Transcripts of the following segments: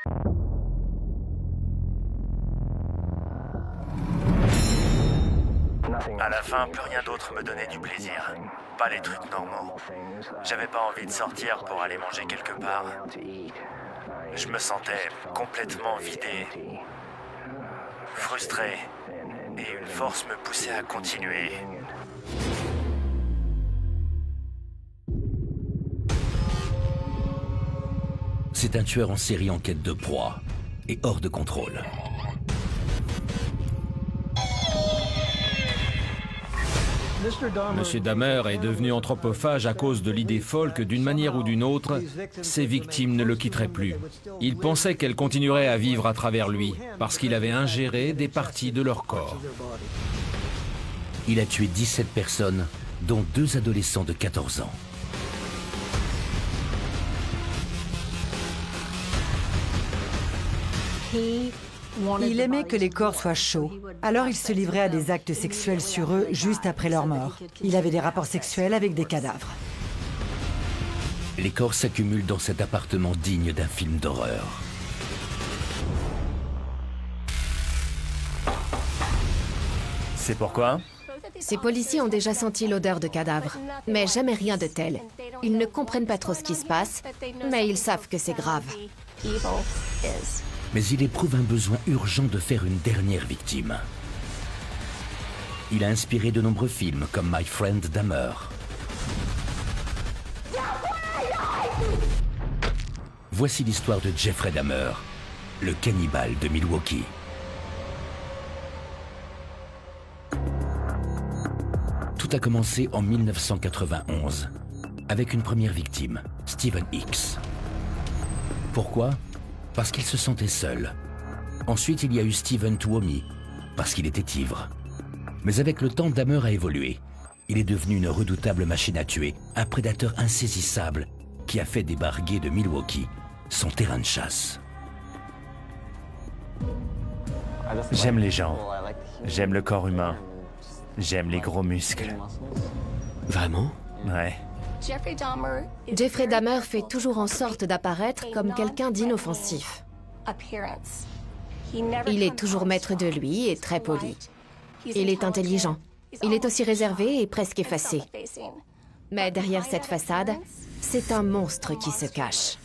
À la fin, plus rien d'autre me donnait du plaisir. Pas les trucs normaux. J'avais pas envie de sortir pour aller manger quelque part. Je me sentais complètement vidé, frustré, et une force me poussait à continuer. C'est un tueur en série en quête de proie et hors de contrôle. Monsieur Dahmer est devenu anthropophage à cause de l'idée folle que d'une manière ou d'une autre, ses victimes ne le quitteraient plus. Il pensait qu'elles continueraient à vivre à travers lui, parce qu'il avait ingéré des parties de leur corps. Il a tué 17 personnes, dont 2 adolescents de 14 ans. Il aimait que les corps soient chauds, alors il se livrait à des actes sexuels sur eux juste après leur mort. Il avait des rapports sexuels avec des cadavres. Les corps s'accumulent dans cet appartement digne d'un film d'horreur. C'est pourquoi? Ces policiers ont déjà senti l'odeur de cadavre, mais jamais rien de tel. Ils ne comprennent pas trop ce qui se passe, mais ils savent que c'est grave. Mais il éprouve un besoin urgent de faire une dernière victime. Il a inspiré de nombreux films comme My Friend Dahmer. Voici l'histoire de Jeffrey Dahmer, le cannibale de Milwaukee. Tout a commencé en 1991, avec une première victime, Stephen Hicks. Pourquoi? Parce qu'il se sentait seul. Ensuite, il y a eu Stephen Tuomi, parce qu'il était ivre. Mais avec le temps, Dahmer a évolué. Il est devenu une redoutable machine à tuer, un prédateur insaisissable qui a fait des bars gays de Milwaukee son terrain de chasse. J'aime les gens. J'aime le corps humain. J'aime les gros muscles. Vraiment? Ouais. Jeffrey Dahmer fait toujours en sorte d'apparaître comme quelqu'un d'inoffensif. Il est toujours maître de lui et très poli. Il est intelligent. Il est aussi réservé et presque effacé. Mais derrière cette façade, c'est un monstre qui se cache.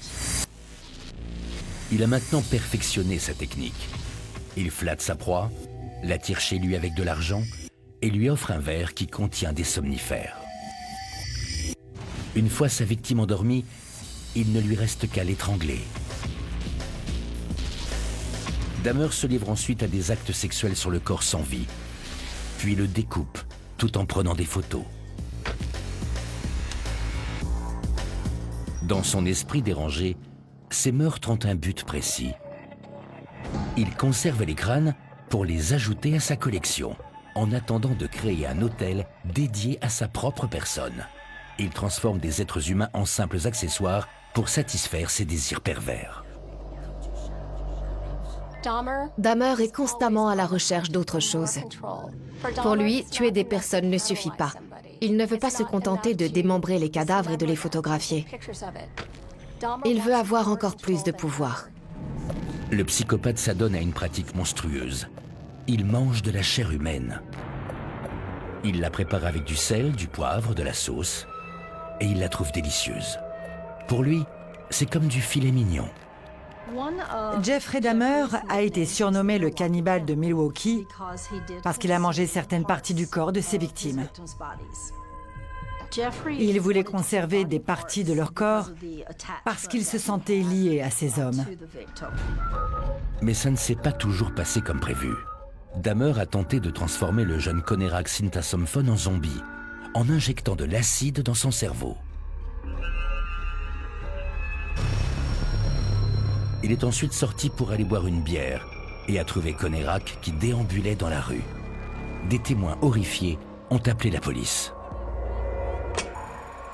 Il a maintenant perfectionné sa technique. Il flatte sa proie, l'attire chez lui avec de l'argent et lui offre un verre qui contient des somnifères. Une fois sa victime endormie, il ne lui reste qu'à l'étrangler. Dahmer se livre ensuite à des actes sexuels sur le corps sans vie, puis le découpe tout en prenant des photos. Dans son esprit dérangé, ces meurtres ont un but précis. Il conserve les crânes pour les ajouter à sa collection, en attendant de créer un hôtel dédié à sa propre personne. Il transforme des êtres humains en simples accessoires pour satisfaire ses désirs pervers. Dahmer est constamment à la recherche d'autre chose. Pour lui, tuer des personnes ne suffit pas. Il ne veut pas se contenter de démembrer les cadavres et de les photographier. Il veut avoir encore plus de pouvoir. Le psychopathe s'adonne à une pratique monstrueuse. Il mange de la chair humaine. Il la prépare avec du sel, du poivre, de la sauce, et il la trouve délicieuse. Pour lui, c'est comme du filet mignon. Jeffrey Dahmer a été surnommé le cannibale de Milwaukee parce qu'il a mangé certaines parties du corps de ses victimes. Il voulait conserver des parties de leur corps parce qu'il se sentait lié à ces hommes. Mais ça ne s'est pas toujours passé comme prévu. Dahmer a tenté de transformer le jeune Connerak Sintasomphone en zombie, en injectant de l'acide dans son cerveau. Il est ensuite sorti pour aller boire une bière et a trouvé Connerak qui déambulait dans la rue. Des témoins horrifiés ont appelé la police.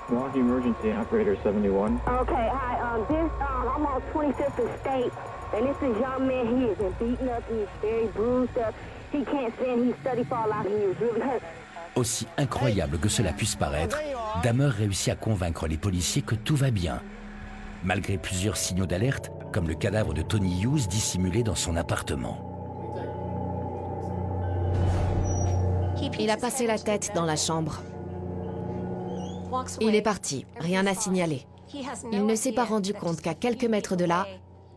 Milwaukee Emergency Operator 71. Okay, hi, I'm on 25th and State, and this is young man. He is beaten up, he is very bruised up. He can't stand, he's study fall out, he is really hurt. Aussi incroyable que cela puisse paraître, Dahmer réussit à convaincre les policiers que tout va bien. Malgré plusieurs signaux d'alerte, comme le cadavre de Tony Hughes dissimulé dans son appartement. Il a passé la tête dans la chambre. Il est parti, rien à signaler. Il ne s'est pas rendu compte qu'à quelques mètres de là,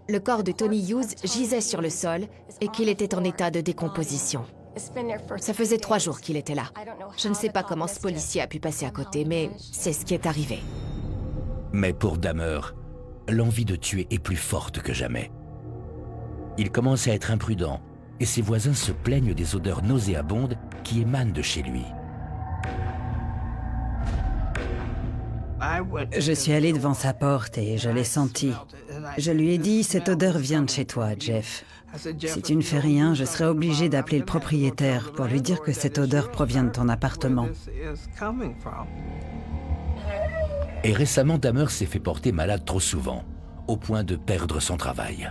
le corps de Tony Hughes gisait sur le sol et qu'il était en état de décomposition. Ça faisait 3 jours qu'il était là. Je ne sais pas comment ce policier a pu passer à côté, mais c'est ce qui est arrivé. Mais pour Dahmer, l'envie de tuer est plus forte que jamais. Il commence à être imprudent et ses voisins se plaignent des odeurs nauséabondes qui émanent de chez lui. Je suis allé devant sa porte et je l'ai senti. Je lui ai dit, cette odeur vient de chez toi, Jeff. Si tu ne fais rien, je serai obligé d'appeler le propriétaire pour lui dire que cette odeur provient de ton appartement. Et récemment, Dahmer s'est fait porter malade trop souvent, au point de perdre son travail.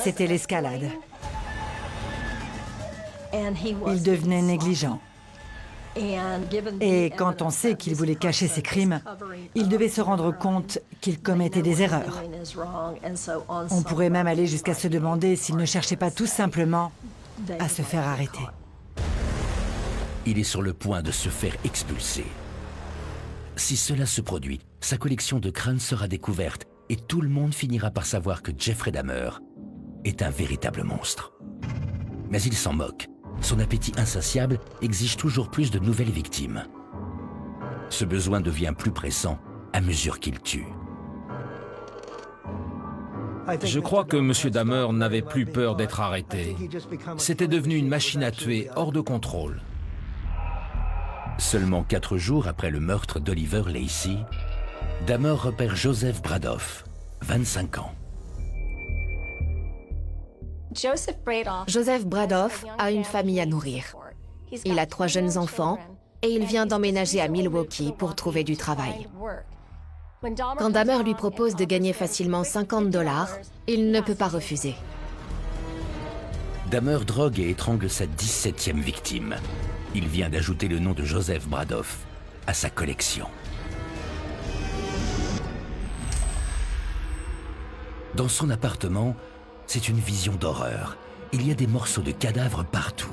C'était l'escalade. Il devenait négligent. Et quand on sait qu'il voulait cacher ses crimes, il devait se rendre compte qu'il commettait des erreurs. On pourrait même aller jusqu'à se demander s'il ne cherchait pas tout simplement à se faire arrêter. Il est sur le point de se faire expulser. Si cela se produit, sa collection de crânes sera découverte et tout le monde finira par savoir que Jeffrey Dahmer est un véritable monstre. Mais il s'en moque. Son appétit insatiable exige toujours plus de nouvelles victimes. Ce besoin devient plus pressant à mesure qu'il tue. Je crois que M. Dahmer n'avait plus peur d'être arrêté. C'était devenu une machine à tuer hors de contrôle. Seulement 4 jours après le meurtre d'Oliver Lacey, Dahmer repère Joseph Bradoff, 25 ans. Joseph Bradoff a une famille à nourrir. Il a 3 jeunes enfants et il vient d'emménager à Milwaukee pour trouver du travail. Quand Dahmer lui propose de gagner facilement $50, il ne peut pas refuser. Dahmer drogue et étrangle sa 17e victime. Il vient d'ajouter le nom de Joseph Bradoff à sa collection. Dans son appartement, c'est une vision d'horreur. Il y a des morceaux de cadavres partout.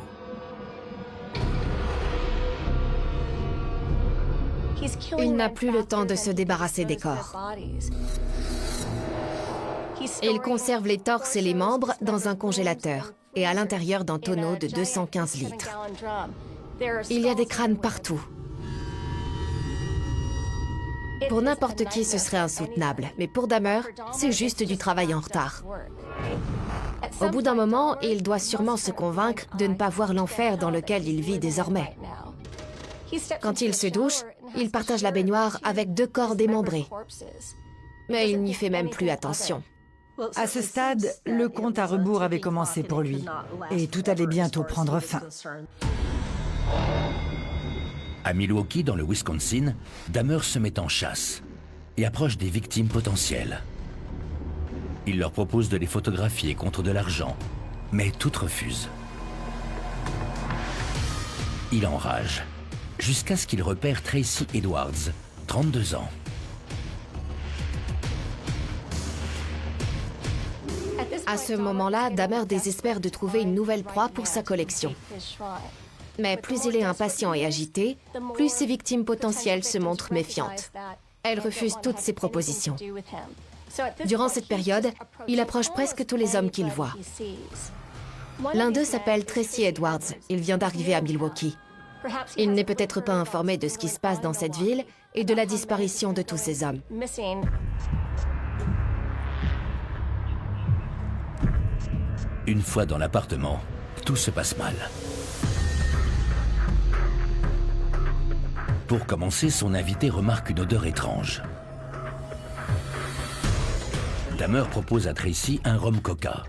Il n'a plus le temps de se débarrasser des corps. Il conserve les torses et les membres dans un congélateur et à l'intérieur d'un tonneau de 215 litres. Il y a des crânes partout. Pour n'importe qui, ce serait insoutenable, mais pour Dahmer, c'est juste du travail en retard. Au bout d'un moment, il doit sûrement se convaincre de ne pas voir l'enfer dans lequel il vit désormais. Quand il se douche, il partage la baignoire avec 2 corps démembrés. Mais il n'y fait même plus attention. À ce stade, le compte à rebours avait commencé pour lui, et tout allait bientôt prendre fin. À Milwaukee, dans le Wisconsin, Dahmer se met en chasse et approche des victimes potentielles. Il leur propose de les photographier contre de l'argent, mais toutes refusent. Il enrage, jusqu'à ce qu'il repère Tracy Edwards, 32 ans. À ce moment-là, Dahmer désespère de trouver une nouvelle proie pour sa collection. Mais plus il est impatient et agité, plus ses victimes potentielles se montrent méfiantes. Elles refusent toutes ses propositions. Durant cette période, il approche presque tous les hommes qu'il voit. L'un d'eux s'appelle Tracy Edwards. Il vient d'arriver à Milwaukee. Il n'est peut-être pas informé de ce qui se passe dans cette ville et de la disparition de tous ces hommes. Une fois dans l'appartement, tout se passe mal. Pour commencer, son invité remarque une odeur étrange. Dahmer propose à Tracy un rhum coca.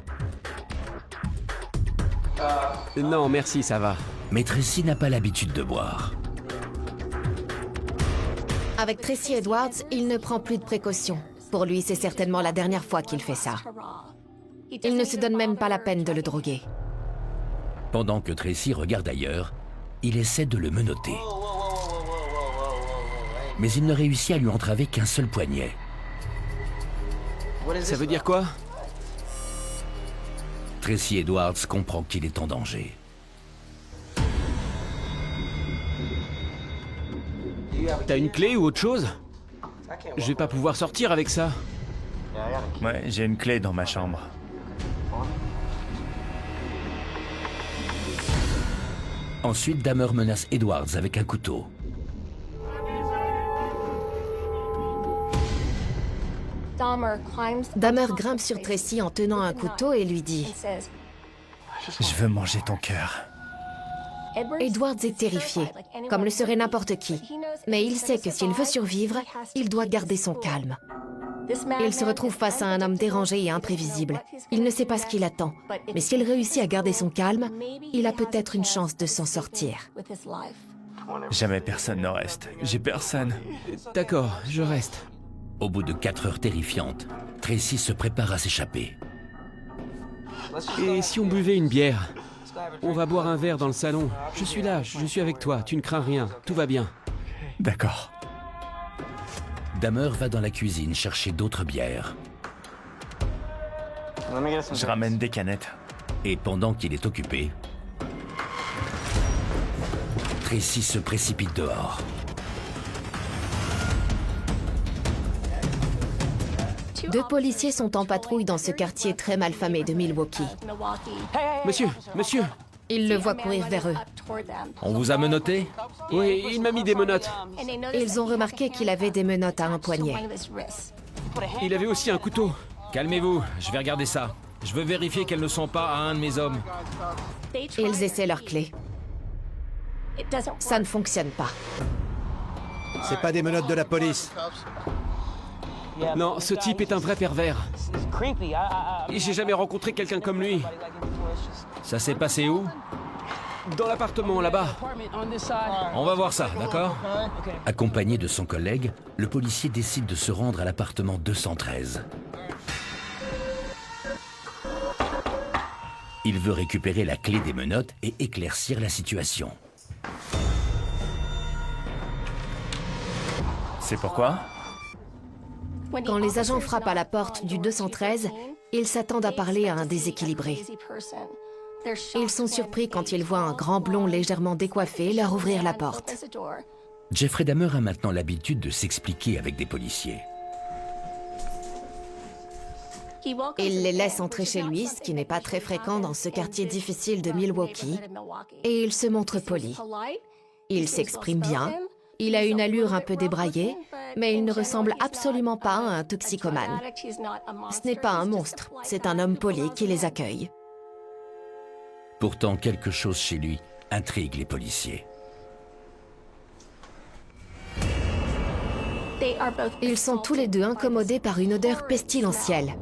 Non, merci, ça va. Mais Tracy n'a pas l'habitude de boire. Avec Tracy Edwards, il ne prend plus de précautions. Pour lui, c'est certainement la dernière fois qu'il fait ça. Il ne se donne même pas la peine de le droguer. Pendant que Tracy regarde ailleurs, il essaie de le menotter. Mais il ne réussit à lui entraver qu'un seul poignet. Ça veut dire quoi? Tracy Edwards comprend qu'il est en danger. T'as une clé ou autre chose? Je vais pas pouvoir sortir avec ça. Ouais, j'ai une clé dans ma chambre. Ensuite, Dahmer menace Edwards avec un couteau. Dahmer grimpe sur Tracy en tenant un couteau et lui dit « Je veux manger ton cœur. » Edwards est terrifié, comme le serait n'importe qui. Mais il sait que s'il veut survivre, il doit garder son calme. Il se retrouve face à un homme dérangé et imprévisible. Il ne sait pas ce qu'il attend. Mais s'il réussit à garder son calme, il a peut-être une chance de s'en sortir. Jamais personne ne reste. J'ai personne. D'accord, je reste. Au bout de 4 heures terrifiantes, Tracy se prépare à s'échapper. Et si on buvait une bière? On va boire un verre dans le salon. Je suis là, je suis avec toi, tu ne crains rien, tout va bien. D'accord. Dahmer va dans la cuisine chercher d'autres bières. Je ramène des canettes. Et pendant qu'il est occupé, Tracy se précipite dehors. Deux policiers sont en patrouille dans ce quartier très malfamé de Milwaukee. Monsieur, monsieur! Ils le voient courir vers eux. On vous a menotté? Oui, il m'a mis des menottes. Ils ont remarqué qu'il avait des menottes à un poignet. Il avait aussi un couteau. Calmez-vous, je vais regarder ça. Je veux vérifier qu'elles ne sont pas à un de mes hommes. Ils essaient leur clé. Ça ne fonctionne pas. C'est pas des menottes de la police. Non, ce type est un vrai pervers. Et j'ai jamais rencontré quelqu'un comme lui. Ça s'est passé où? Dans l'appartement, là-bas. On va voir ça, d'accord? Accompagné de son collègue, le policier décide de se rendre à l'appartement 213. Il veut récupérer la clé des menottes et éclaircir la situation. C'est pourquoi? Quand les agents frappent à la porte du 213, ils s'attendent à parler à un déséquilibré. Ils sont surpris quand ils voient un grand blond légèrement décoiffé leur ouvrir la porte. Jeffrey Dahmer a maintenant l'habitude de s'expliquer avec des policiers. Il les laisse entrer chez lui, ce qui n'est pas très fréquent dans ce quartier difficile de Milwaukee, et il se montre poli. Il s'exprime bien, il a une allure un peu débraillée, mais il ne ressemble absolument pas à un toxicomane. Ce n'est pas un monstre, c'est un homme poli qui les accueille. Pourtant, quelque chose chez lui intrigue les policiers. Ils sont tous les deux incommodés par une odeur pestilentielle.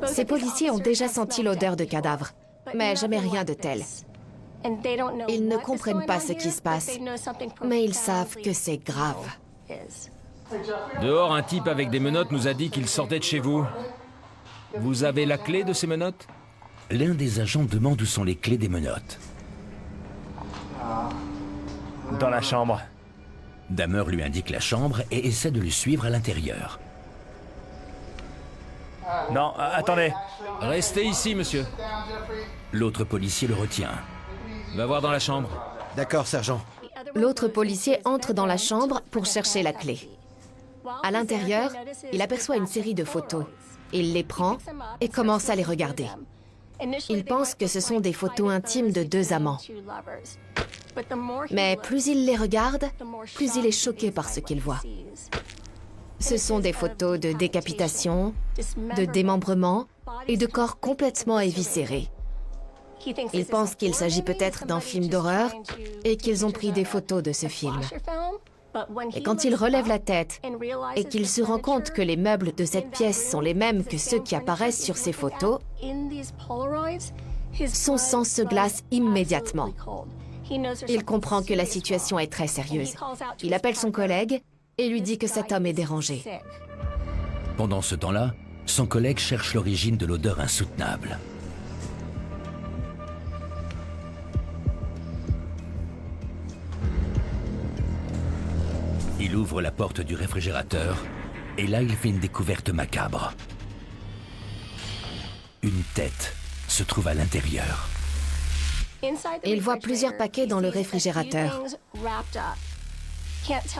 Ces policiers ont déjà senti l'odeur de cadavre, mais jamais rien de tel. Ils ne comprennent pas ce qui se passe, mais ils savent que c'est grave. Dehors, un type avec des menottes nous a dit qu'il sortait de chez vous. Vous avez la clé de ces menottes? L'un des agents demande où sont les clés des menottes. Dans la chambre. Dahmer lui indique la chambre et essaie de le suivre à l'intérieur. Non, attendez. Restez ici, monsieur. L'autre policier le retient. Va voir dans la chambre. D'accord, sergent. L'autre policier entre dans la chambre pour chercher la clé. À l'intérieur, il aperçoit une série de photos. Il les prend et commence à les regarder. Il pense que ce sont des photos intimes de deux amants. Mais plus il les regarde, plus il est choqué par ce qu'il voit. Ce sont des photos de décapitation, de démembrement et de corps complètement éviscérés. Il pense qu'il s'agit peut-être d'un film d'horreur et qu'ils ont pris des photos de ce film. Et quand il relève la tête et qu'il se rend compte que les meubles de cette pièce sont les mêmes que ceux qui apparaissent sur ces photos, son sang se glace immédiatement. Il comprend que la situation est très sérieuse. Il appelle son collègue et lui dit que cet homme est dérangé. Pendant ce temps-là, son collègue cherche l'origine de l'odeur insoutenable. Il ouvre la porte du réfrigérateur Et là, il fait une découverte macabre. Une tête se trouve à l'intérieur. Il voit plusieurs paquets dans le réfrigérateur.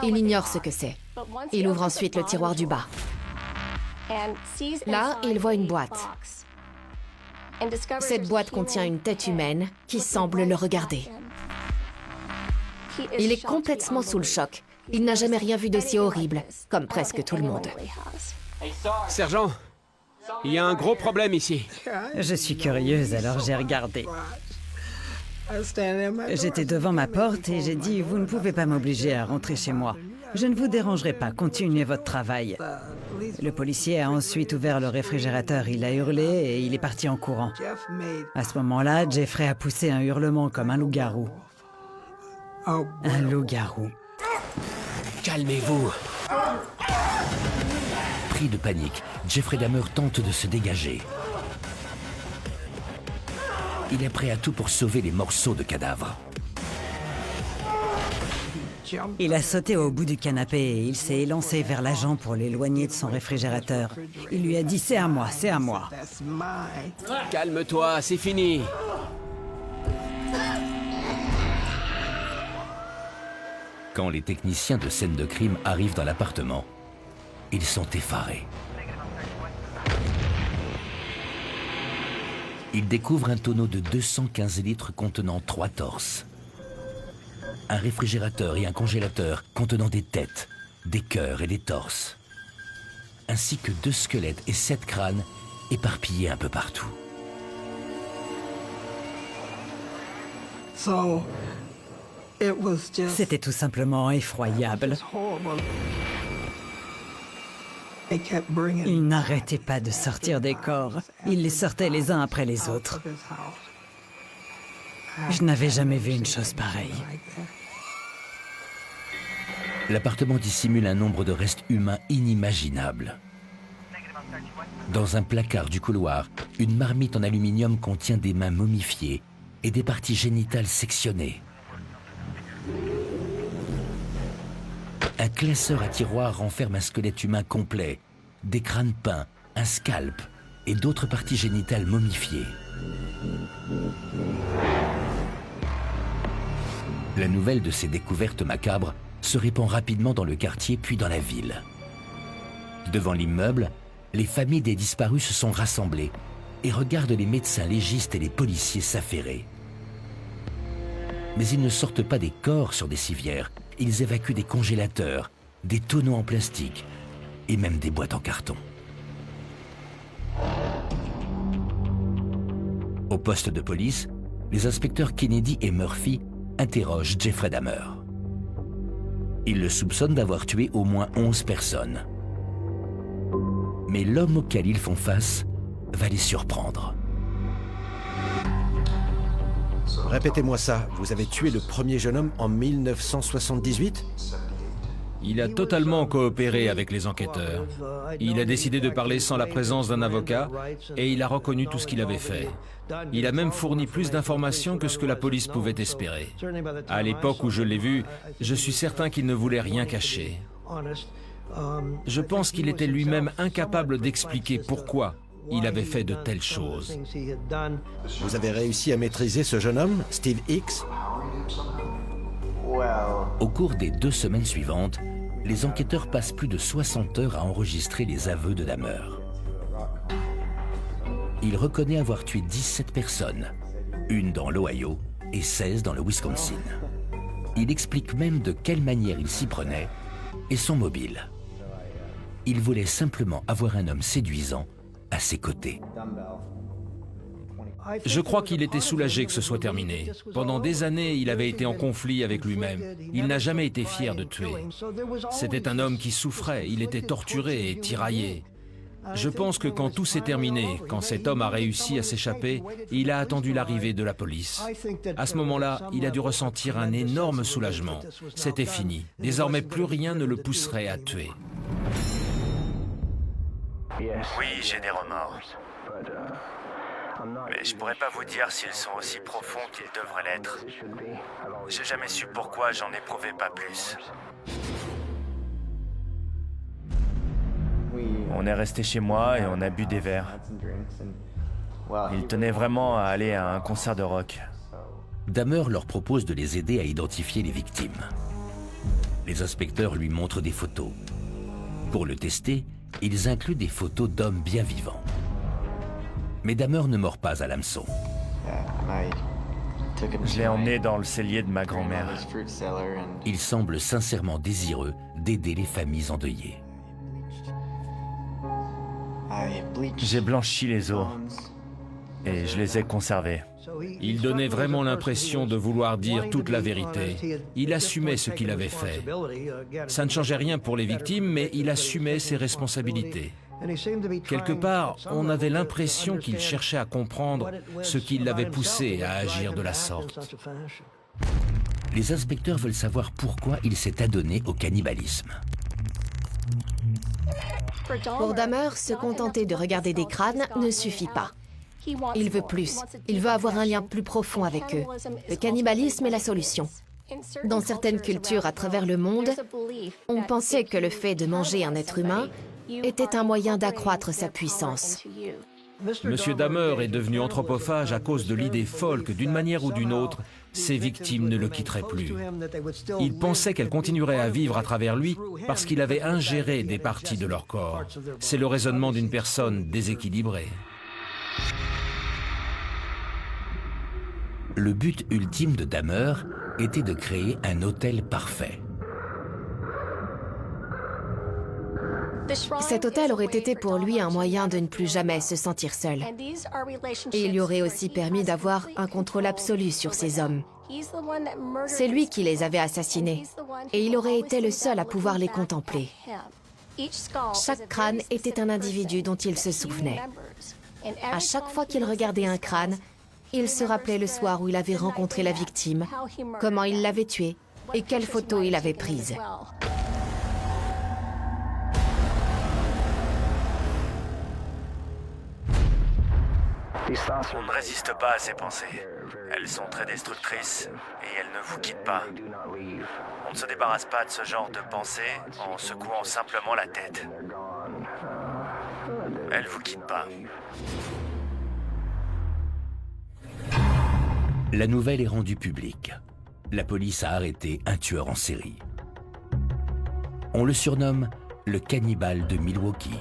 Il ignore ce que c'est. Il ouvre ensuite le tiroir du bas. Là, il voit une boîte. Cette boîte contient une tête humaine qui semble le regarder. Il est complètement sous le choc. Il n'a jamais rien vu d'aussi horrible, comme presque tout le monde. Sergent, il y a un gros problème ici. Je suis curieuse, alors j'ai regardé. J'étais devant ma porte et j'ai dit « Vous ne pouvez pas m'obliger à rentrer chez moi. Je ne vous dérangerai pas, continuez votre travail. » Le policier a ensuite ouvert le réfrigérateur, il a hurlé et il est parti en courant. À ce moment-là, Jeffrey a poussé un hurlement comme un loup-garou. Un loup-garou. Calmez-vous. Pris de panique, Jeffrey Dahmer tente de se dégager. Il est prêt à tout pour sauver les morceaux de cadavres. Il a sauté au bout du canapé et il s'est élancé vers l'agent pour l'éloigner de son réfrigérateur. Il lui a dit « C'est à moi, c'est à moi. » Calme-toi, c'est fini. Quand les techniciens de scène de crime arrivent dans l'appartement, ils sont effarés. Ils découvrent un tonneau de 215 litres contenant 3 torses. Un réfrigérateur et un congélateur contenant des têtes, des cœurs et des torses. Ainsi que 2 squelettes et 7 crânes éparpillés un peu partout. C'était tout simplement effroyable. Il n'arrêtait pas de sortir des corps. Il les sortait les uns après les autres. Je n'avais jamais vu une chose pareille. L'appartement dissimule un nombre de restes humains inimaginables. Dans un placard du couloir, une marmite en aluminium contient des mains momifiées et des parties génitales sectionnées. Un classeur à tiroirs renferme un squelette humain complet, des crânes peints, un scalp et d'autres parties génitales momifiées. La nouvelle de ces découvertes macabres se répand rapidement dans le quartier puis dans la ville. Devant l'immeuble, les familles des disparus se sont rassemblées et regardent les médecins légistes et les policiers s'affairer. Mais ils ne sortent pas des corps sur des civières, ils évacuent des congélateurs, des tonneaux en plastique et même des boîtes en carton. Au poste de police, les inspecteurs Kennedy et Murphy interrogent Jeffrey Dahmer. Ils le soupçonnent d'avoir tué au moins 11 personnes. Mais l'homme auquel ils font face va les surprendre. Répétez-moi ça, vous avez tué le premier jeune homme en 1978 ? Il a totalement coopéré avec les enquêteurs. Il a décidé de parler sans la présence d'un avocat et il a reconnu tout ce qu'il avait fait. Il a même fourni plus d'informations que ce que la police pouvait espérer. À l'époque où je l'ai vu, je suis certain qu'il ne voulait rien cacher. Je pense qu'il était lui-même incapable d'expliquer pourquoi il avait fait de telles choses. Vous avez réussi à maîtriser ce jeune homme, Steve Hicks ? Au cours des 2 semaines suivantes, les enquêteurs passent plus de 60 heures à enregistrer les aveux de Dahmer. Il reconnaît avoir tué 17 personnes, une dans l'Ohio et 16 dans le Wisconsin. Il explique même de quelle manière il s'y prenait et son mobile. Il voulait simplement avoir un homme séduisant à ses côtés. Je crois qu'il était soulagé que ce soit terminé. Pendant des années, il avait été en conflit avec lui-même. Il n'a jamais été fier de tuer. C'était un homme qui souffrait, il était torturé et tiraillé. Je pense que quand tout s'est terminé, quand cet homme a réussi à s'échapper, il a attendu l'arrivée de la police. À ce moment-là, il a dû ressentir un énorme soulagement. C'était fini. Désormais, plus rien ne le pousserait à tuer. Oui, j'ai des remords. Mais je pourrais pas vous dire s'ils sont aussi profonds qu'ils devraient l'être. J'ai jamais su pourquoi j'en éprouvais pas plus. On est resté chez moi et on a bu des verres. Il tenait vraiment à aller à un concert de rock. Dahmer leur propose de les aider à identifier les victimes. Les inspecteurs lui montrent des photos. Pour le tester, ils incluent des photos d'hommes bien vivants. Mais Dahmer ne mord pas à l'hameçon. Je l'ai emmené dans le cellier de ma grand-mère. Il semble sincèrement désireux d'aider les familles endeuillées. J'ai blanchi les os et je les ai conservés. Il donnait vraiment l'impression de vouloir dire toute la vérité. Il assumait ce qu'il avait fait. Ça ne changeait rien pour les victimes, mais il assumait ses responsabilités. Quelque part, on avait l'impression qu'il cherchait à comprendre ce qui l'avait poussé à agir de la sorte. Les inspecteurs veulent savoir pourquoi il s'est adonné au cannibalisme. Pour Dahmer, se contenter de regarder des crânes ne suffit pas. Il veut plus. Il veut avoir un lien plus profond avec eux. Le cannibalisme est la solution. Dans certaines cultures à travers le monde, on pensait que le fait de manger un être humain était un moyen d'accroître sa puissance. Monsieur Dahmer est devenu anthropophage à cause de l'idée folle que d'une manière ou d'une autre, ses victimes ne le quitteraient plus. Il pensait qu'elles continueraient à vivre à travers lui parce qu'il avait ingéré des parties de leur corps. C'est le raisonnement d'une personne déséquilibrée. Le but ultime de Dahmer était de créer un hôtel parfait. Cet hôtel aurait été pour lui un moyen de ne plus jamais se sentir seul. Et il lui aurait aussi permis d'avoir un contrôle absolu sur ces hommes. C'est lui qui les avait assassinés, et il aurait été le seul à pouvoir les contempler. Chaque crâne était un individu dont il se souvenait. À chaque fois qu'il regardait un crâne, il se rappelait le soir où il avait rencontré la victime, comment il l'avait tuée et quelles photos il avait prises. On ne résiste pas à ces pensées. Elles sont très destructrices et elles ne vous quittent pas. On ne se débarrasse pas de ce genre de pensées en secouant simplement la tête. Elles ne vous quittent pas. La nouvelle est rendue publique. La police a arrêté un tueur en série. On le surnomme le cannibale de Milwaukee.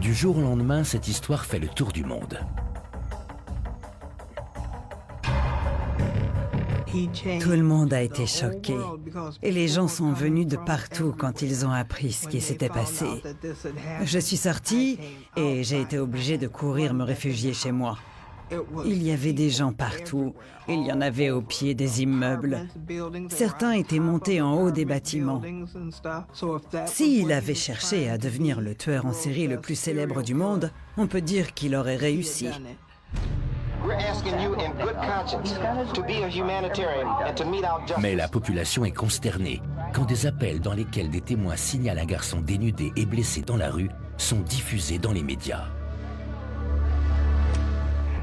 Du jour au lendemain, cette histoire fait le tour du monde. Tout le monde a été choqué. Et les gens sont venus de partout quand ils ont appris ce qui s'était passé. Je suis sortie et j'ai été obligée de courir me réfugier chez moi. Il y avait des gens partout. Il y en avait au pied des immeubles. Certains étaient montés en haut des bâtiments. S'il avait cherché à devenir le tueur en série le plus célèbre du monde, on peut dire qu'il aurait réussi. Mais la population est consternée quand des appels dans lesquels des témoins signalent un garçon dénudé et blessé dans la rue sont diffusés dans les médias.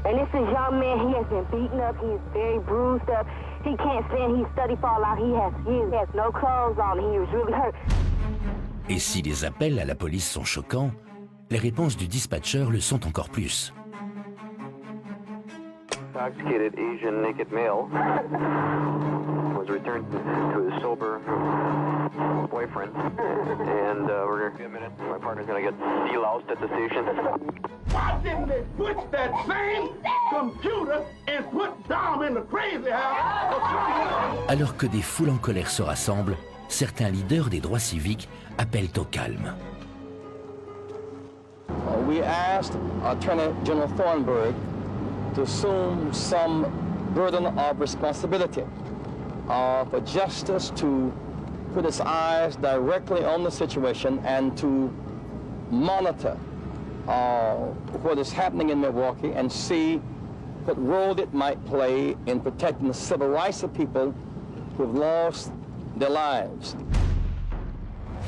And this is young man, he has been beaten up, he is very bruised up. He can't stand, he study fall out, he has no clothes on, he was really hurt. Et si les appels à la police sont choquants, les réponses du dispatcher le sont encore plus. Intoxicated Asian naked male was returned to his sober boyfriend, and we're gonna, my partner's gonna get deloused at the station. Why didn't they switch that same computer and put Dom in the crazy house? Alors que des foules en colère se rassemblent, certains leaders des droits civiques appellent au calme. We asked Attorney General Thornburg to assume some burden of responsibility for justice to put its eyes directly on the situation and to monitor what is happening in Milwaukee and see what role it might play in protecting the civil rights of people who have lost their lives.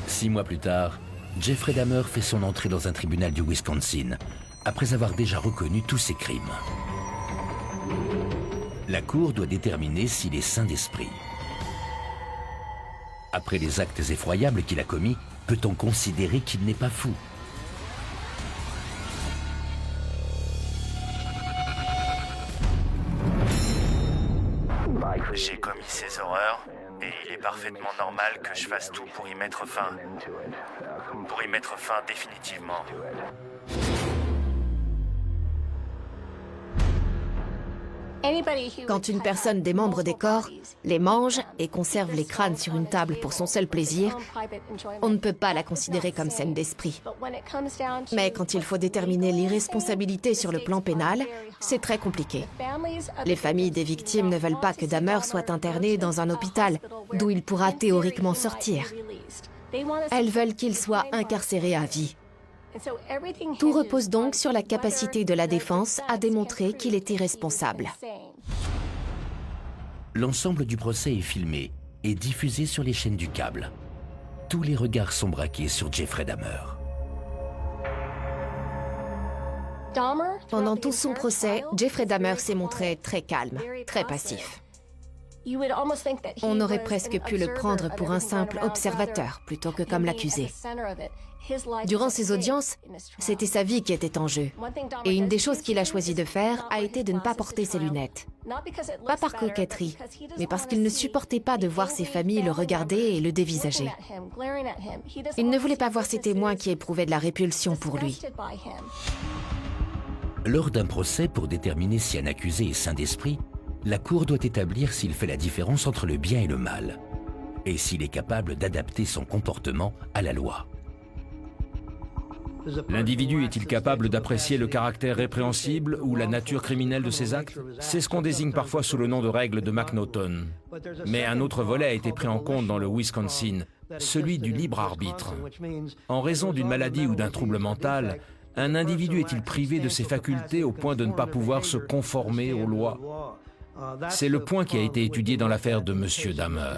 6 mois plus tard, Jeffrey Dahmer fait son entrée dans un tribunal du Wisconsin, après avoir déjà reconnu tous ses crimes. La cour doit déterminer s'il est sain d'esprit. Après les actes effroyables qu'il a commis, peut-on considérer qu'il n'est pas fou? J'ai commis ces horreurs, et il est parfaitement normal que je fasse tout pour y mettre fin. Pour y mettre fin définitivement. Quand une personne démembre des corps, les mange et conserve les crânes sur une table pour son seul plaisir, on ne peut pas la considérer comme saine d'esprit. Mais quand il faut déterminer l'irresponsabilité sur le plan pénal, c'est très compliqué. Les familles des victimes ne veulent pas que Dahmer soit interné dans un hôpital, d'où il pourra théoriquement sortir. Elles veulent qu'il soit incarcéré à vie. Tout repose donc sur la capacité de la défense à démontrer qu'il est irresponsable. L'ensemble du procès est filmé et diffusé sur les chaînes du câble. Tous les regards sont braqués sur Jeffrey Dahmer. Pendant tout son procès, Jeffrey Dahmer s'est montré très calme, très passif. On aurait presque pu le prendre pour un simple observateur plutôt que comme l'accusé. Durant ses audiences, c'était sa vie qui était en jeu. Et une des choses qu'il a choisi de faire a été de ne pas porter ses lunettes. Pas par coquetterie, mais parce qu'il ne supportait pas de voir ses familles le regarder et le dévisager. Il ne voulait pas voir ses témoins qui éprouvaient de la répulsion pour lui. Lors d'un procès pour déterminer si un accusé est sain d'esprit, la Cour doit établir s'il fait la différence entre le bien et le mal, et s'il est capable d'adapter son comportement à la loi. L'individu est-il capable d'apprécier le caractère répréhensible ou la nature criminelle de ses actes? C'est ce qu'on désigne parfois sous le nom de règle de McNaughton. Mais un autre volet a été pris en compte dans le Wisconsin, celui du libre arbitre. En raison d'une maladie ou d'un trouble mental, un individu est-il privé de ses facultés au point de ne pas pouvoir se conformer aux lois? C'est le point qui a été étudié dans l'affaire de M. Dahmer.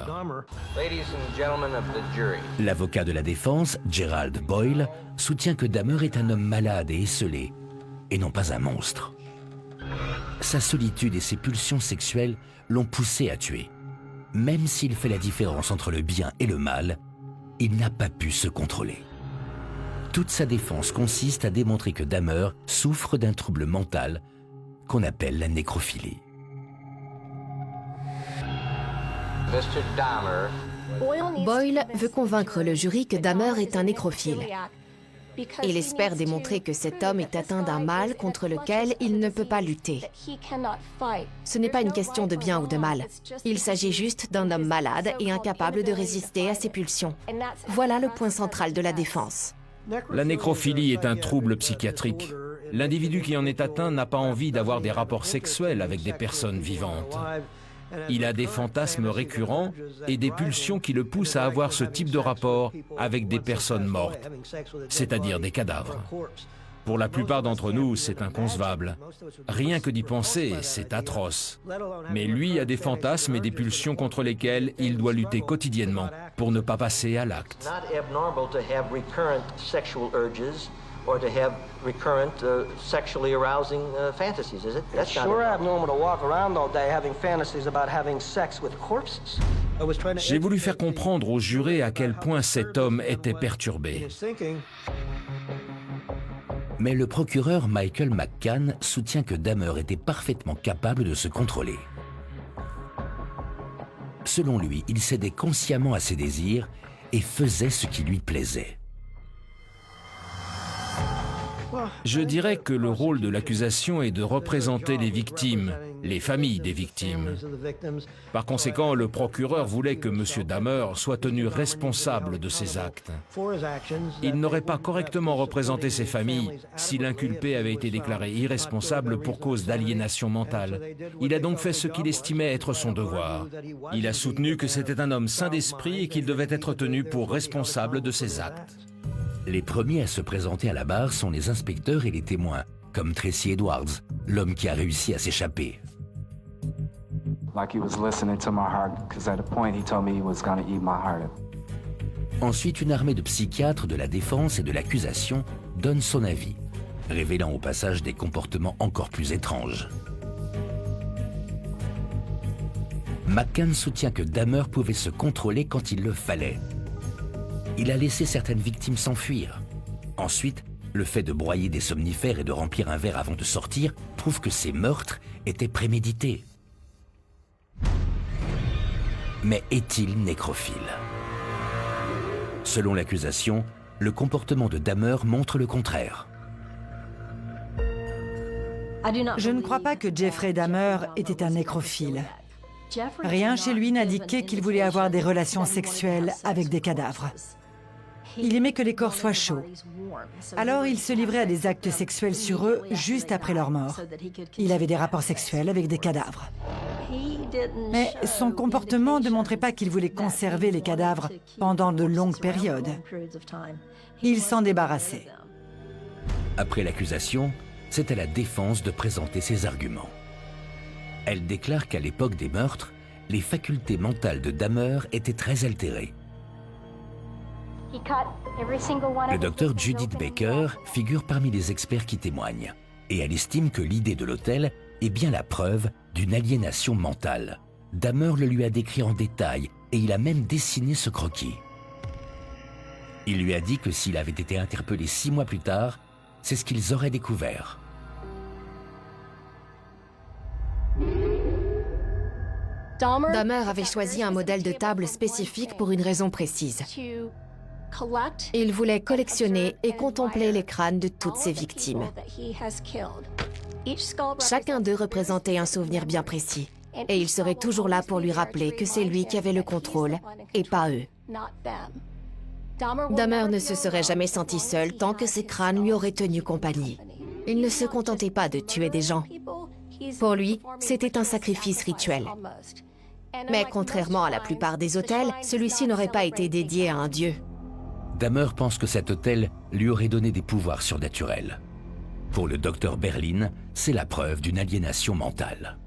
L'avocat de la défense, Gerald Boyle, soutient que Dahmer est un homme malade et esseulé, et non pas un monstre. Sa solitude et ses pulsions sexuelles l'ont poussé à tuer. Même s'il fait la différence entre le bien et le mal, il n'a pas pu se contrôler. Toute sa défense consiste à démontrer que Dahmer souffre d'un trouble mental qu'on appelle la nécrophilie. Boyle veut convaincre le jury que Dahmer est un nécrophile. Il espère démontrer que cet homme est atteint d'un mal contre lequel il ne peut pas lutter. Ce n'est pas une question de bien ou de mal. Il s'agit juste d'un homme malade et incapable de résister à ses pulsions. Voilà le point central de la défense. La nécrophilie est un trouble psychiatrique. L'individu qui en est atteint n'a pas envie d'avoir des rapports sexuels avec des personnes vivantes. Il a des fantasmes récurrents et des pulsions qui le poussent à avoir ce type de rapport avec des personnes mortes, c'est-à-dire des cadavres. Pour la plupart d'entre nous, c'est inconcevable. Rien que d'y penser, c'est atroce. Mais lui a des fantasmes et des pulsions contre lesquels il doit lutter quotidiennement pour ne pas passer à l'acte. Or to have recurrent sexually arousing fantasies, is it? That's sure abnormal to walk around all day having fantasies about having sex with corpses. J'ai voulu faire comprendre aux jurés à quel point cet homme était perturbé. Mais le procureur Michael McCann soutient que Dahmer était parfaitement capable de se contrôler. Selon lui, il cédait consciemment à ses désirs et faisait ce qui lui plaisait. Je dirais que le rôle de l'accusation est de représenter les victimes, les familles des victimes. Par conséquent, le procureur voulait que M. Dahmer soit tenu responsable de ses actes. Il n'aurait pas correctement représenté ses familles si l'inculpé avait été déclaré irresponsable pour cause d'aliénation mentale. Il a donc fait ce qu'il estimait être son devoir. Il a soutenu que c'était un homme sain d'esprit et qu'il devait être tenu pour responsable de ses actes. Les premiers à se présenter à la barre sont les inspecteurs et les témoins, comme Tracy Edwards, l'homme qui a réussi à s'échapper. Ensuite, une armée de psychiatres de la défense et de l'accusation donne son avis, révélant au passage des comportements encore plus étranges. McCann soutient que Dahmer pouvait se contrôler quand il le fallait. il a laissé certaines victimes s'enfuir. Ensuite, le fait de broyer des somnifères et de remplir un verre avant de sortir prouve que ces meurtres étaient prémédités. Mais est-il nécrophile? Selon l'accusation, le comportement de Dahmer montre le contraire. Je ne crois pas que Jeffrey Dahmer était un nécrophile. Rien chez lui n'indiquait qu'il voulait avoir des relations sexuelles avec des cadavres. Il aimait que les corps soient chauds. Alors il se livrait à des actes sexuels sur eux juste après leur mort. Il avait des rapports sexuels avec des cadavres. Mais son comportement ne montrait pas qu'il voulait conserver les cadavres pendant de longues périodes. Il s'en débarrassait. Après l'accusation, c'est à la défense de présenter ses arguments. Elle déclare qu'à l'époque des meurtres, les facultés mentales de Dahmer étaient très altérées. Le docteur Judith Baker figure parmi les experts qui témoignent, et elle estime que l'idée de l'hôtel est bien la preuve d'une aliénation mentale. Dahmer le lui a décrit en détail, et il a même dessiné ce croquis. Il lui a dit que s'il avait été interpellé 6 mois plus tard, c'est ce qu'ils auraient découvert. Dahmer avait choisi un modèle de table spécifique pour une raison précise. Il voulait collectionner et contempler les crânes de toutes ses victimes. Chacun d'eux représentait un souvenir bien précis, et il serait toujours là pour lui rappeler que c'est lui qui avait le contrôle, et pas eux. Dahmer ne se serait jamais senti seul tant que ces crânes lui auraient tenu compagnie. Il ne se contentait pas de tuer des gens. Pour lui, c'était un sacrifice rituel. Mais contrairement à la plupart des autels, celui-ci n'aurait pas été dédié à un dieu. Dahmer pense que cet hôtel lui aurait donné des pouvoirs surnaturels. Pour le docteur Berlin, c'est la preuve d'une aliénation mentale.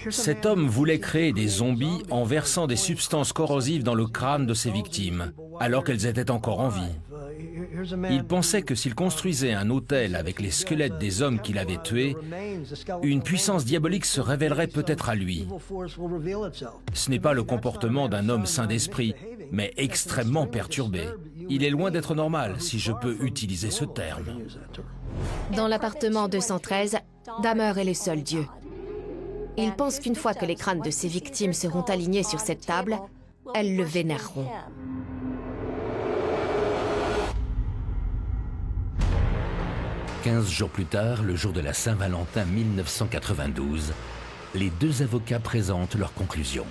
Cet homme voulait créer des zombies en versant des substances corrosives dans le crâne de ses victimes, alors qu'elles étaient encore en vie. Il pensait que s'il construisait un hôtel avec les squelettes des hommes qu'il avait tués, une puissance diabolique se révélerait peut-être à lui. Ce n'est pas le comportement d'un homme sain d'esprit, mais extrêmement perturbé. Il est loin d'être normal, si je peux utiliser ce terme. Dans l'appartement 213, Dahmer est le seul dieu. Il pense qu'une fois que les crânes de ses victimes seront alignés sur cette table, elles le vénéreront. « 15 jours plus tard, le jour de la Saint-Valentin 1992, les 2 avocats présentent leurs conclusions.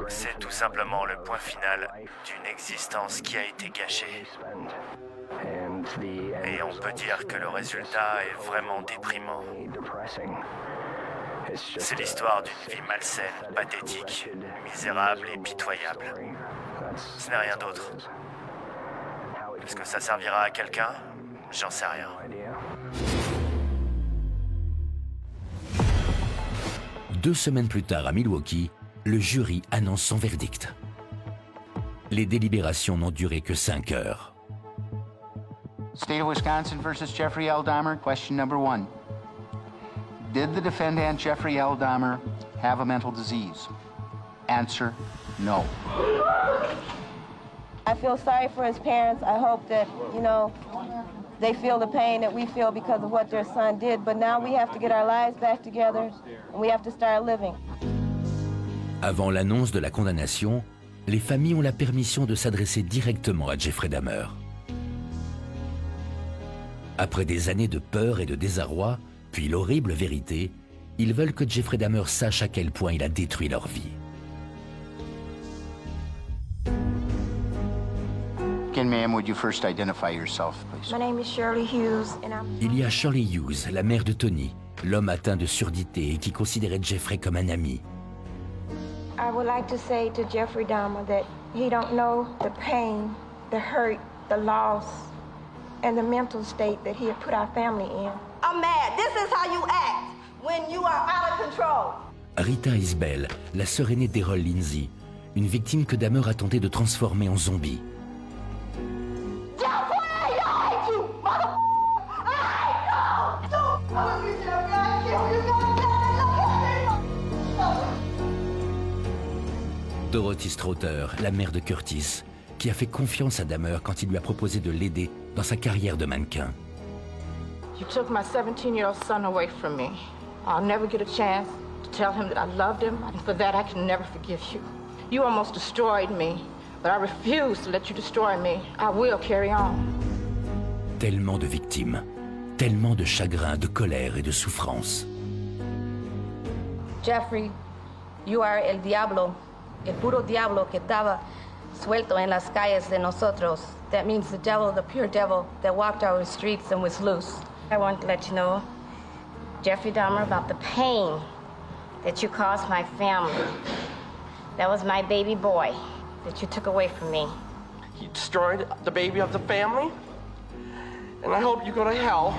C'est tout simplement le point final d'une existence qui a été gâchée. Et on peut dire que le résultat est vraiment déprimant. C'est l'histoire d'une vie malsaine, pathétique, misérable et pitoyable. Ce n'est rien d'autre. Est-ce que ça servira à quelqu'un? J'en sais rien. Deux semaines plus tard à Milwaukee, le jury annonce son verdict. Les délibérations n'ont duré que 5 heures. State of Wisconsin versus Jeffrey L. Dahmer, question number 1. Did the defendant Jeffrey L. Dahmer have a mental disease? Answer, no. I feel sorry for his parents. I hope that, they feel the pain that we feel because of what their son did. But now we have to get our lives back together and we have to start living. Avant l'annonce de la condamnation, les familles ont la permission de s'adresser directement à Jeffrey Dahmer. Après des années de peur et de désarroi, puis l'horrible vérité, ils veulent que Jeffrey Dahmer sache à quel point il a détruit leur vie. Again, ma'am, would you first identify yourself, please? My name is Shirley Hughes and I'm... Il y a Shirley Hughes, la mère de Tony, l'homme atteint de surdité et qui considérait Jeffrey comme un ami. I would like to say to Jeffrey Dahmer that he don't know the pain, the hurt, the loss, and the mental state that he had put our family in. I'm mad. This is how you act when you are out of control. Rita Isbell, la sœur aînée d'Errol Lindsay, une victime que Dahmer a tenté de transformer en zombie. Jeffrey, I hate you, mother. I hate you. Dorothy Strother, la mère de Curtis, qui a fait confiance à Dahmer quand il lui a proposé de l'aider dans sa carrière de mannequin. You took my 17-year-old son away from me. I'll never get a chance to tell him that I loved him, and for that I can never forgive you. You almost destroyed me, but I refuse to let you destroy me. I will carry on. Tellement de victimes, tellement de chagrin, de colère et de souffrance. Jeffrey, you are el diablo, el puro diablo que estaba suelto en las calles de nosotros. That means the devil, the pure devil that walked our streets and was loose. I want to let you know, Jeffrey Dahmer, about the pain that you caused my family. That was my baby boy that you took away from me. He destroyed the baby of the family, and I hope you go to hell.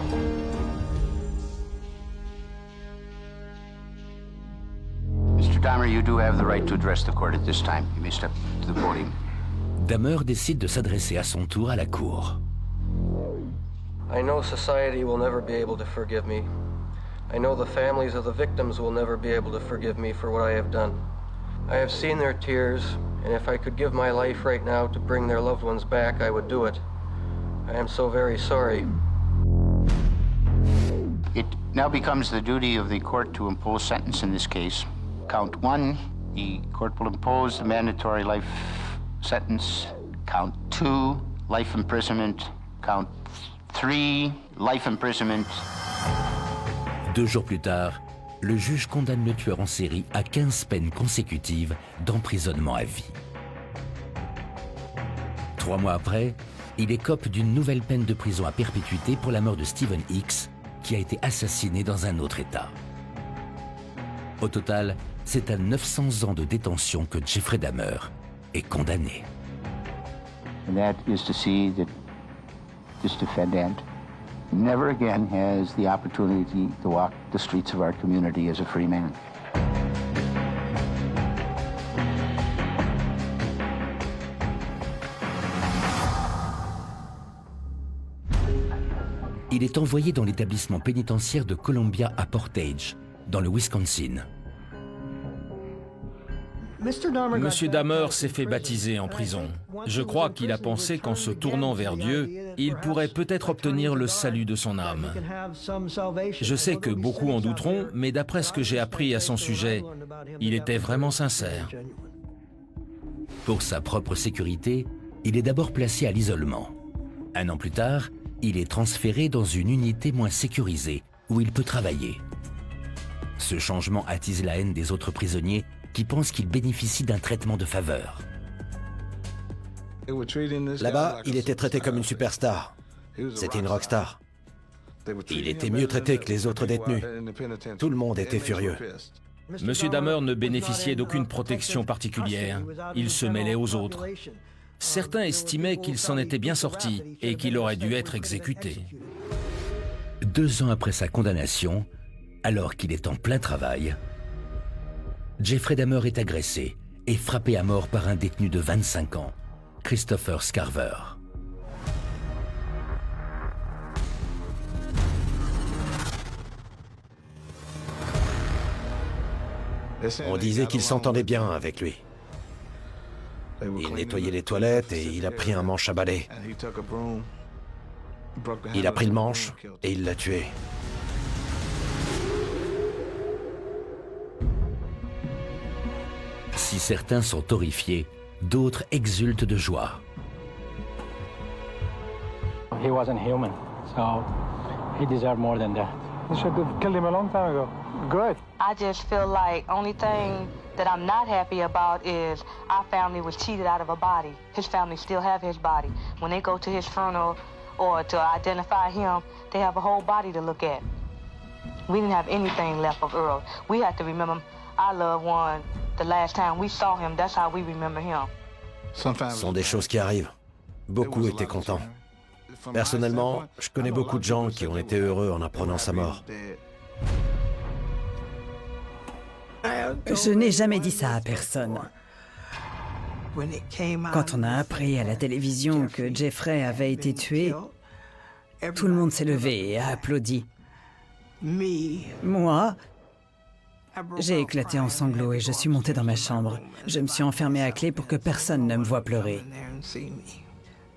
Mr. Dahmer, you do have the right to address the court at this time. You may step to the podium. Dahmer décide de s'adresser à son tour à la cour. I know society will never be able to forgive me. I know the families of the victims will never be able to forgive me for what I have done. I have seen their tears, and if I could give my life right now to bring their loved ones back, I would do it. I am so very sorry. It now becomes the duty of the court to impose sentence in this case. Count 1, the court will impose the mandatory life sentence. Count 2, life imprisonment. Count 3, life imprisonment. 2 jours plus tard, le juge condamne le tueur en série à 15 peines consécutives d'emprisonnement à vie. 3 mois après, il écope d'une nouvelle peine de prison à perpétuité pour la mort de Stephen Hicks, qui a été assassiné dans un autre État. Au total, c'est à 900 ans de détention que Jeffrey Dahmer est condamné. And that is to see that this defendant never again has the opportunity to walk the streets of our community as a free man. Il est envoyé dans l'établissement pénitentiaire de Columbia à Portage, dans le Wisconsin. Monsieur Dahmer s'est fait baptiser en prison. Je crois qu'il a pensé qu'en se tournant vers Dieu, il pourrait peut-être obtenir le salut de son âme. Je sais que beaucoup en douteront, mais d'après ce que j'ai appris à son sujet, il était vraiment sincère. Pour sa propre sécurité, il est d'abord placé à l'isolement. 1 an plus tard, il est transféré dans une unité moins sécurisée, où il peut travailler. Ce changement attise la haine des autres prisonniers qui pensent qu'il bénéficie d'un traitement de faveur. Là-bas, il était traité comme une superstar. C'était une rockstar. Il était mieux traité que les autres détenus. Tout le monde était furieux. Monsieur Dahmer ne bénéficiait d'aucune protection particulière. Il se mêlait aux autres. Certains estimaient qu'il s'en était bien sorti et qu'il aurait dû être exécuté. 2 ans après sa condamnation, alors qu'il est en plein travail, Jeffrey Dahmer est agressé et frappé à mort par un détenu de 25 ans, Christopher Scarver. On disait qu'il s'entendait bien avec lui. Il nettoyait les toilettes et il a pris un manche à balai. Il a pris le manche et il l'a tué. Si certains sont horrifiés, d'autres exultent de joie. He wasn't human, so he deserved more than that. They should have killed him a long time ago. Good. I just feel like only thing that I'm not happy about is our family was cheated out of a body. His family still have his body. When they go to his funeral or to identify him, they have a whole body to look at. We didn't have anything left of Earl. We had to remember our loved one the last time we saw him. That's how we remember him. Ce sont des choses qui arrivent. Beaucoup étaient contents. Personnellement, je connais beaucoup de gens qui ont été heureux en apprenant sa mort. Je n'ai jamais dit ça à personne. Quand on a appris à la télévision que Jeffrey avait été tué, tout le monde s'est levé et a applaudi. Moi, J'ai éclaté en sanglots et je suis montée dans ma chambre. Je me suis enfermée à clé pour que personne ne me voie pleurer.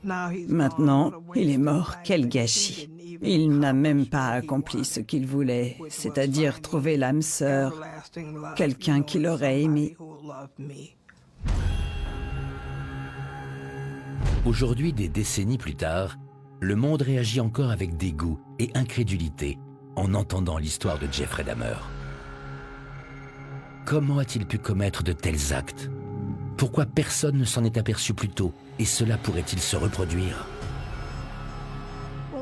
Maintenant, il est mort. Quel gâchis. Il n'a même pas accompli ce qu'il voulait, c'est-à-dire trouver l'âme sœur, quelqu'un qui l'aurait aimé. Aujourd'hui, des décennies plus tard, le monde réagit encore avec dégoût et incrédulité en entendant l'histoire de Jeffrey Dahmer. Comment a-t-il pu commettre de tels actes? Pourquoi personne ne s'en est aperçu plus tôt? Et cela pourrait-il se reproduire?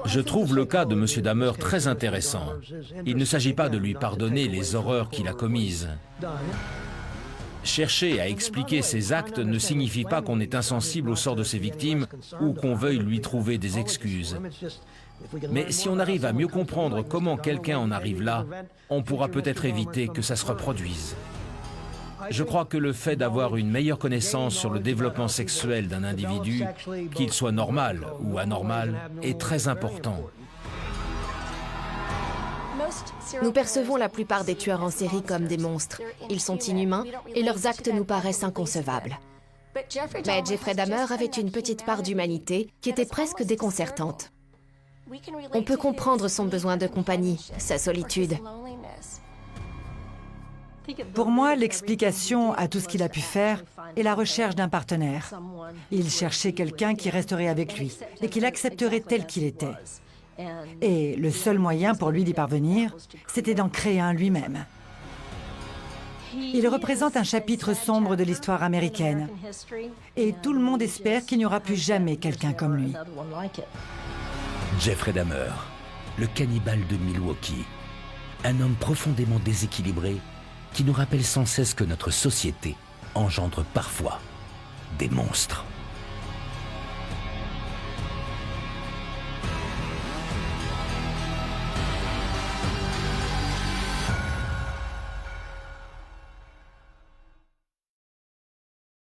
Je trouve le cas de M. Dahmer très intéressant. Il ne s'agit pas de lui pardonner les horreurs qu'il a commises. Chercher à expliquer ses actes ne signifie pas qu'on est insensible au sort de ses victimes ou qu'on veuille lui trouver des excuses. Mais si on arrive à mieux comprendre comment quelqu'un en arrive là, on pourra peut-être éviter que ça se reproduise. Je crois que le fait d'avoir une meilleure connaissance sur le développement sexuel d'un individu, qu'il soit normal ou anormal, est très important. Nous percevons la plupart des tueurs en série comme des monstres. Ils sont inhumains et leurs actes nous paraissent inconcevables. Mais Jeffrey Dahmer avait une petite part d'humanité qui était presque déconcertante. On peut comprendre son besoin de compagnie, sa solitude. Pour moi, l'explication à tout ce qu'il a pu faire est la recherche d'un partenaire. Il cherchait quelqu'un qui resterait avec lui et qui l'accepterait tel qu'il était. Et le seul moyen pour lui d'y parvenir, c'était d'en créer un lui-même. Il représente un chapitre sombre de l'histoire américaine. Et tout le monde espère qu'il n'y aura plus jamais quelqu'un comme lui. Jeffrey Dahmer, le cannibale de Milwaukee. Un homme profondément déséquilibré qui nous rappelle sans cesse que notre société engendre parfois des monstres.